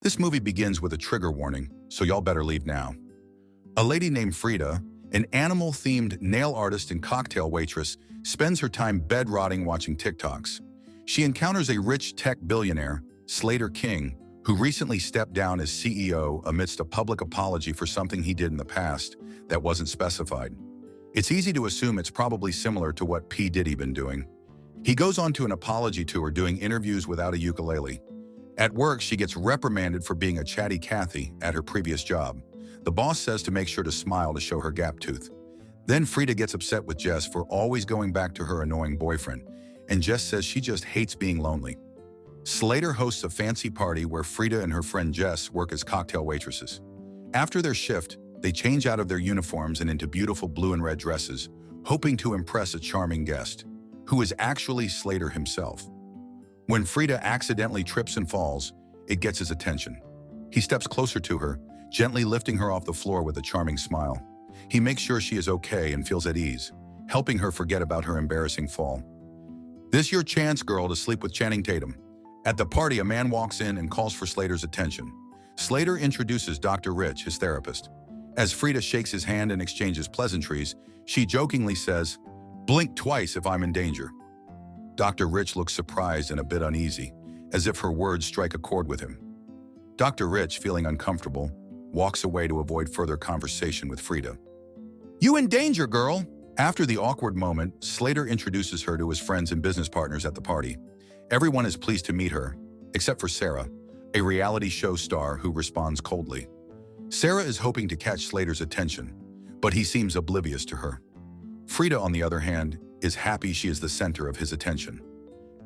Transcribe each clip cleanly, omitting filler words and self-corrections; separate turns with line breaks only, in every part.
This movie begins with a trigger warning, so y'all better leave now. A lady named Frida, an animal-themed nail artist and cocktail waitress, spends her time bed-rotting watching TikToks. She encounters a rich tech billionaire, Slater King, who recently stepped down as CEO amidst a public apology for something he did in the past that wasn't specified. It's easy to assume it's probably similar to what P. Diddy been doing. He goes on to an apology tour doing interviews without a ukulele. At work, she gets reprimanded for being a chatty Cathy at her previous job. The boss says to make sure to smile to show her gap tooth. Then Frida gets upset with Jess for always going back to her annoying boyfriend, and Jess says she just hates being lonely. Slater hosts a fancy party where Frida and her friend Jess work as cocktail waitresses. After their shift, they change out of their uniforms and into beautiful blue and red dresses, hoping to impress a charming guest, who is actually Slater himself. When Frida accidentally trips and falls, it gets his attention. He steps closer to her, gently lifting her off the floor with a charming smile. He makes sure she is okay and feels at ease, helping her forget about her embarrassing fall. This your chance, girl, to sleep with Channing Tatum. At the party, a man walks in and calls for Slater's attention. Slater introduces Dr. Rich, his therapist. As Frida shakes his hand and exchanges pleasantries, she jokingly says, "Blink twice if I'm in danger." Dr. Rich looks surprised and a bit uneasy, as if her words strike a chord with him. Dr. Rich, feeling uncomfortable, walks away to avoid further conversation with Frida. "You in danger, girl!" After the awkward moment, Slater introduces her to his friends and business partners at the party. Everyone is pleased to meet her, except for Sarah, a reality show star who responds coldly. Sarah is hoping to catch Slater's attention, but he seems oblivious to her. Frida, on the other hand, is happy she is the center of his attention.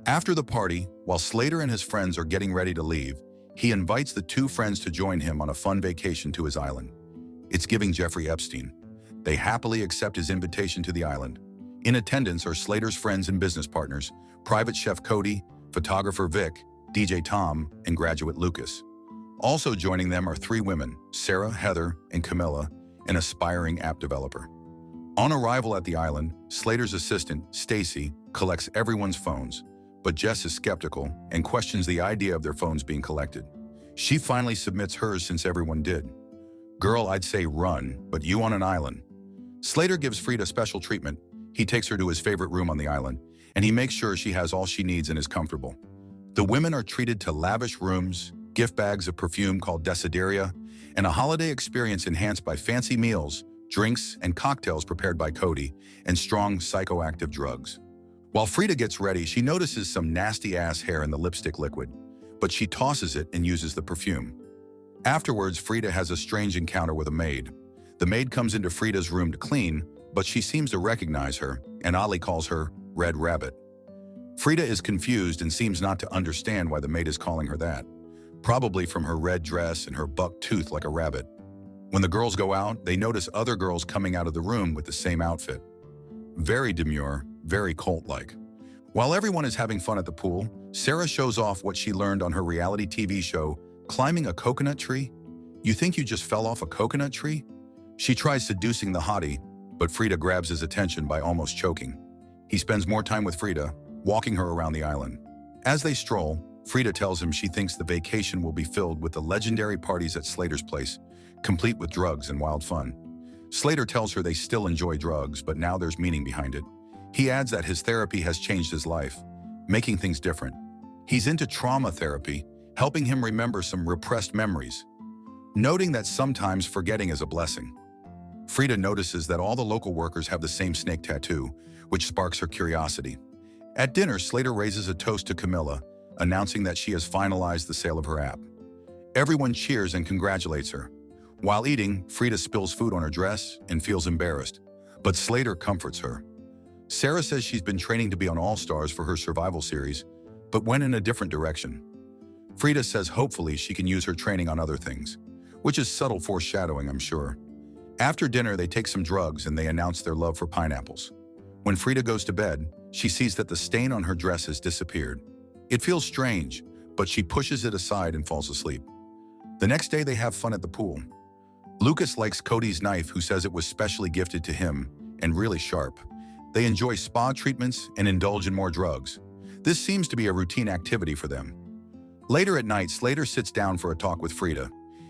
After the party, while Slater and his friends are getting ready to leave, he invites the two friends to join him on a fun vacation to his island. It's giving Jeffrey Epstein. They happily accept his invitation to the island. In attendance are Slater's friends and business partners, private chef Cody, photographer Vic, DJ Tom, and graduate Lucas. Also joining them are three women, Sarah, Heather, and Camilla, an aspiring app developer. On arrival at the island, Slater's assistant, Stacy, collects everyone's phones, but Jess is skeptical and questions the idea of their phones being collected. She finally submits hers since everyone did. "Girl, I'd say run, but you on an island." Slater gives Frida special treatment. He takes her to his favorite room on the island, and he makes sure she has all she needs and is comfortable. The women are treated to lavish rooms, gift bags of perfume called Desideria, and a holiday experience enhanced by fancy meals, drinks, and cocktails prepared by Cody, and strong psychoactive drugs. While Frida gets ready, she notices some nasty-ass hair in the lipstick liquid, but she tosses it and uses the perfume. Afterwards, Frida has a strange encounter with a maid. The maid comes into Frida's room to clean, but she seems to recognize her, and Ali calls her Red Rabbit. Frida is confused and seems not to understand why the maid is calling her that, probably from her red dress and her buck tooth like a rabbit. When the girls go out, they notice other girls coming out of the room with the same outfit. Very demure, very cult-like. While everyone is having fun at the pool, Sarah shows off what she learned on her reality TV show, climbing a coconut tree. "You think you just fell off a coconut tree?" She tries seducing the hottie, but Frida grabs his attention by almost choking. He spends more time with Frida, walking her around the island. As they stroll, Frida tells him she thinks the vacation will be filled with the legendary parties at Slater's place, complete with drugs and wild fun. Slater tells her they still enjoy drugs, but now there's meaning behind it. He adds that his therapy has changed his life, making things different. He's into trauma therapy, helping him remember some repressed memories, noting that sometimes forgetting is a blessing. Frida notices that all the local workers have the same snake tattoo, which sparks her curiosity. At dinner, Slater raises a toast to Camilla, announcing that she has finalized the sale of her app. Everyone cheers and congratulates her. While eating, Frida spills food on her dress and feels embarrassed, but Slater comforts her. Sarah says she's been training to be on All Stars for her survival series, but went in a different direction. Frida says hopefully she can use her training on other things, which is subtle foreshadowing, I'm sure. After dinner, they take some drugs and they announce their love for pineapples. When Frida goes to bed, she sees that the stain on her dress has disappeared. It feels strange, but she pushes it aside and falls asleep. The next day, they have fun at the pool. Lucas likes Cody's knife, who says it was specially gifted to him and really sharp. They enjoy spa treatments and indulge in more drugs. This seems to be a routine activity for them. Later at night, Slater sits down for a talk with Frida.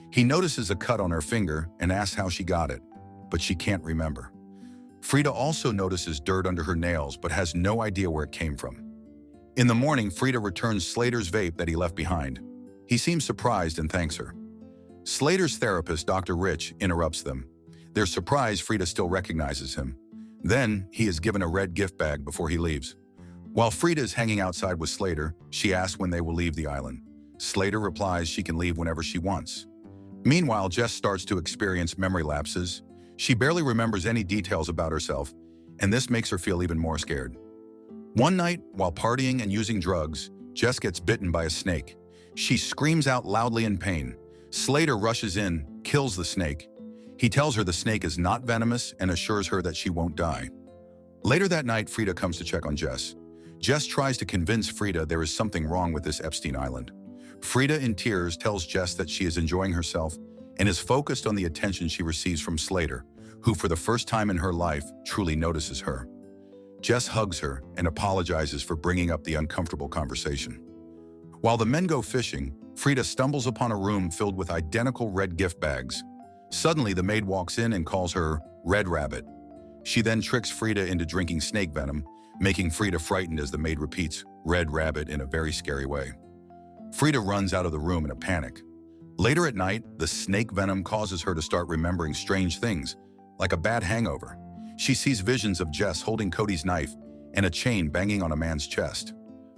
He notices a cut on her finger and asks how she got it, but she can't remember. Frida also notices dirt under her nails but has no idea where it came from. In the morning, Frida returns Slater's vape that he left behind. He seems surprised and thanks her. Slater's therapist, Dr. Rich, interrupts them. They're surprised Frida still recognizes him. Then, he is given a red gift bag before he leaves. While Frida is hanging outside with Slater, she asks when they will leave the island. Slater replies she can leave whenever she wants. Meanwhile, Jess starts to experience memory lapses. She barely remembers any details about herself, and this makes her feel even more scared. One night, while partying and using drugs, Jess gets bitten by a snake. She screams out loudly in pain. Slater rushes in, kills the snake. He tells her the snake is not venomous and assures her that she won't die. Later that night, Frida comes to check on Jess. Jess tries to convince Frida there is something wrong with this Epstein Island. Frida, in tears, tells Jess that she is enjoying herself and is focused on the attention she receives from Slater, who for the first time in her life truly notices her. Jess hugs her and apologizes for bringing up the uncomfortable conversation. While the men go fishing, Frida stumbles upon a room filled with identical red gift bags. Suddenly, the maid walks in and calls her Red Rabbit. She then tricks Frida into drinking snake venom, making Frida frightened as the maid repeats Red Rabbit in a very scary way. Frida runs out of the room in a panic. Later at night, the snake venom causes her to start remembering strange things, like a bad hangover. She sees visions of Jess holding Cody's knife and a chain banging on a man's chest.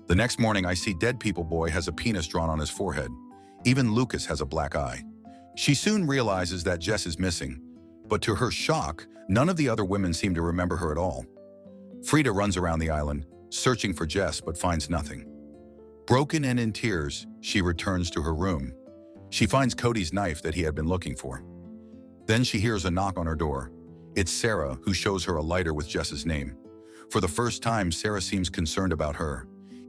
The next morning, I see Dead People Boy has a penis drawn on his forehead. Even Lucas has a black eye. She soon realizes that Jess is missing, but to her shock, none of the other women seem to remember her at all. Frida runs around the island, searching for Jess but finds nothing. Broken and in tears, she returns to her room. She finds Cody's knife that he had been looking for. Then she hears a knock on her door. It's Sarah, who shows her a lighter with Jess's name. For the first time, Sarah seems concerned about her.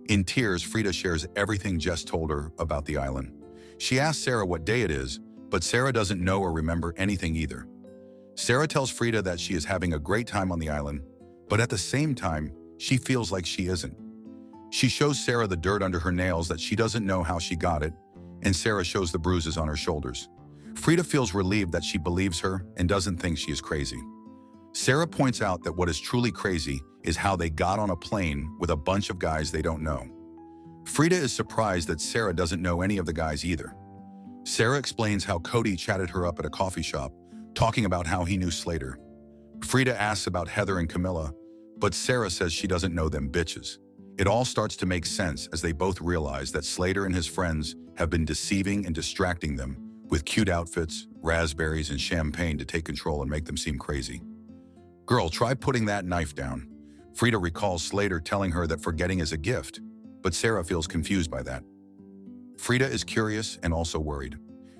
In tears, Frida shares everything Jess told her about the island. She asks Sarah what day it is, but Sarah doesn't know or remember anything either. Sarah tells Frida that she is having a great time on the island, but at the same time, she feels like she isn't. She shows Sarah the dirt under her nails that she doesn't know how she got it, and Sarah shows the bruises on her shoulders. Frida feels relieved that she believes her and doesn't think she is crazy. Sarah points out that what is truly crazy is how they got on a plane with a bunch of guys they don't know. Frida is surprised that Sarah doesn't know any of the guys either. Sarah explains how Cody chatted her up at a coffee shop, talking about how he knew Slater. Frida asks about Heather and Camilla, but Sarah says she doesn't know them bitches. It all starts to make sense as they both realize that Slater and his friends have been deceiving and distracting them with cute outfits, raspberries, and champagne to take control and make them seem crazy. Girl, try putting that knife down. Frida recalls Slater telling her that forgetting is a gift, but Sarah feels confused by that. Frida is curious and also worried.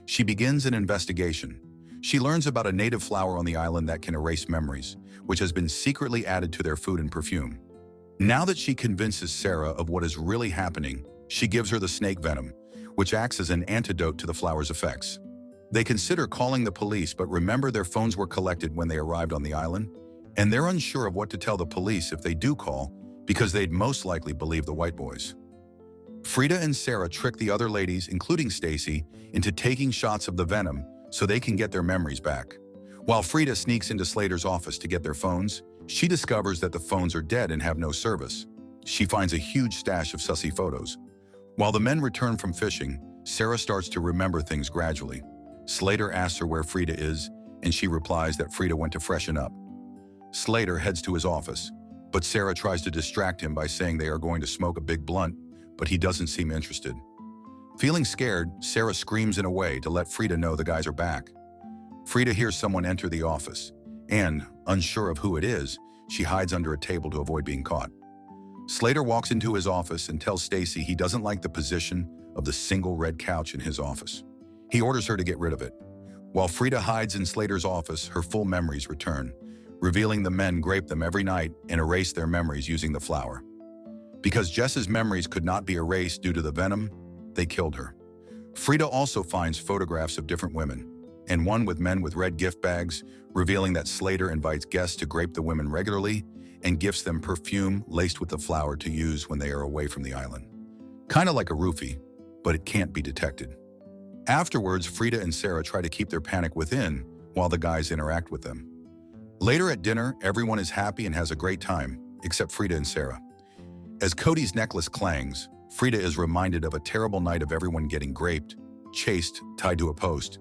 She begins an investigation. She learns about a native flower on the island that can erase memories, which has been secretly added to their food and perfume. Now that she convinces Sarah of what is really happening, she gives her the snake venom, which acts as an antidote to the flower's effects. They consider calling the police, but remember their phones were collected when they arrived on the island, and they're unsure of what to tell the police if they do call, because they'd most likely believe the white boys. Frida and Sarah trick the other ladies, including Stacy, into taking shots of the venom so they can get their memories back. While Frida sneaks into Slater's office to get their phones, she discovers that the phones are dead and have no service. She finds a huge stash of sussy photos. While the men return from fishing, Sarah starts to remember things gradually. Slater asks her where Frida is, and she replies that Frida went to freshen up. Slater heads to his office, but Sarah tries to distract him by saying they are going to smoke a big blunt, but he doesn't seem interested. Feeling scared, Sarah screams in a way to let Frida know the guys are back. Frida hears someone enter the office, and, unsure of who it is, she hides under a table to avoid being caught. Slater walks into his office and tells Stacy he doesn't like the position of the single red couch in his office. He orders her to get rid of it. While Frida hides in Slater's office, her full memories return, revealing the men grape them every night and erase their memories using the flower. Because Jess's memories could not be erased due to the venom, they killed her. Frida also finds photographs of different women, and one with men with red gift bags, revealing that Slater invites guests to grape the women regularly and gifts them perfume laced with the flower to use when they are away from the island. Kinda like a roofie. but it can't be detected. Afterwards, Frida and Sarah try to keep their panic within while the guys interact with them. Later at dinner, everyone is happy and has a great time, except Frida and Sarah. As Cody's necklace clangs, Frida is reminded of a terrible night of everyone getting raped, chased, tied to a post,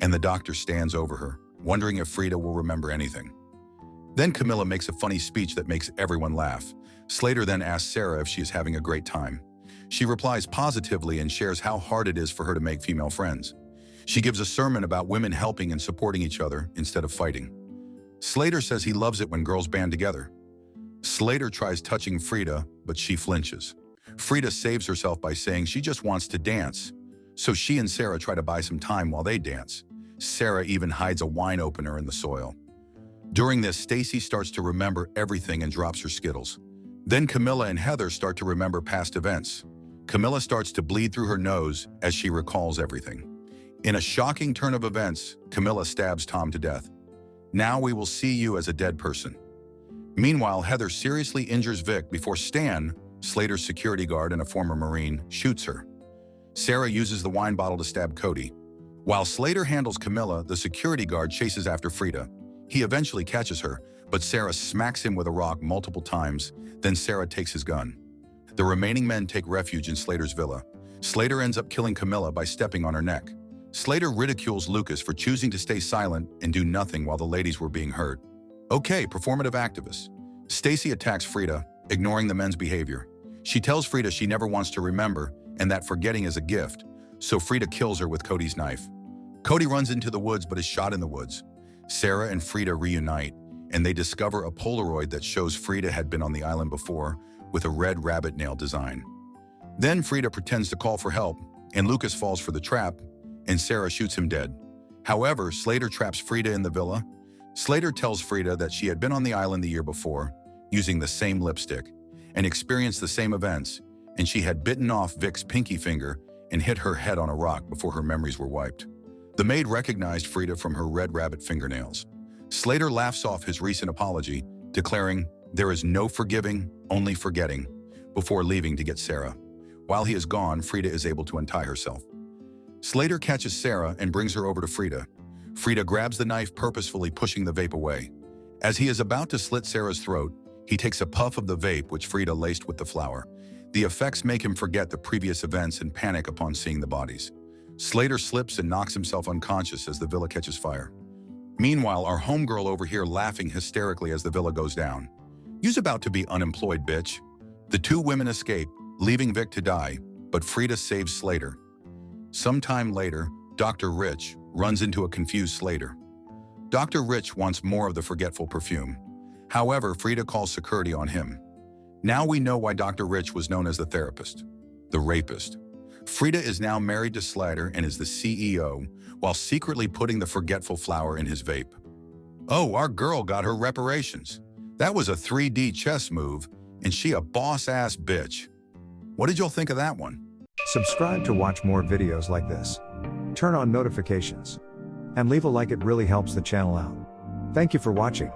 and the doctor stands over her, wondering if Frida will remember anything. Then Camilla makes a funny speech that makes everyone laugh. Slater then asks Sarah if she is having a great time. She replies positively and shares how hard it is for her to make female friends. She gives a sermon about women helping and supporting each other instead of fighting. Slater says he loves it when girls band together. Slater tries touching Frida, but she flinches. Frida saves herself by saying she just wants to dance, so she and Sarah try to buy some time while they dance. Sarah even hides a wine opener in the soil. During this, Stacy starts to remember everything and drops her Skittles. Then Camilla and Heather start to remember past events. Camilla starts to bleed through her nose as she recalls everything. In a shocking turn of events, Camilla stabs Tom to death. Now we will see you as a dead person. Meanwhile, Heather seriously injures Vic before Stan, Slater's security guard and a former Marine, shoots her. Sarah uses the wine bottle to stab Cody. While Slater handles Camilla, the security guard chases after Frida. He eventually catches her, but Sarah smacks him with a rock multiple times, then Sarah takes his gun. The remaining men take refuge in Slater's villa. Slater ends up killing Camilla by stepping on her neck. Slater ridicules Lucas for choosing to stay silent and do nothing while the ladies were being hurt. Okay, performative activists. Stacy attacks Frida, ignoring the men's behavior. She tells Frida she never wants to remember and that forgetting is a gift, so Frida kills her with Cody's knife. Cody runs into the woods but is shot in the woods. Sarah and Frida reunite, and they discover a Polaroid that shows Frida had been on the island before with a red rabbit nail design. Then Frida pretends to call for help, and Lucas falls for the trap, and Sarah shoots him dead. However, Slater traps Frida in the villa. Slater tells Frida that she had been on the island the year before, using the same lipstick, and experienced the same events, and she had bitten off Vic's pinky finger and hit her head on a rock before her memories were wiped. The maid recognized Frida from her red rabbit fingernails. Slater laughs off his recent apology, declaring, "There is no forgiving, only forgetting," before leaving to get Sarah. While he is gone, Frida is able to untie herself. Slater catches Sarah and brings her over to Frida. Frida grabs the knife, purposefully pushing the vape away. As he is about to slit Sarah's throat, he takes a puff of the vape which Frida laced with the flower. The effects make him forget the previous events and panic upon seeing the bodies. Slater slips and knocks himself unconscious as the villa catches fire. Meanwhile, our homegirl over here laughing hysterically as the villa goes down. "You's about to be unemployed, bitch." The two women escape, leaving Vic to die, but Frida saves Slater. Sometime later, Dr. Rich runs into a confused Slater. Dr. Rich wants more of the forgetful perfume. However, Frida calls security on him. Now we know why Dr. Rich was known as the therapist, the rapist. Frida is now married to Slater and is the CEO, while secretly putting the forgetful flower in his vape. Oh, our girl got her reparations. That was a 3D chess move, and she a boss-ass bitch. What did y'all think of that one?
Subscribe to watch more videos like this. Turn on notifications. And leave a like, it really helps the channel out. Thank you for watching.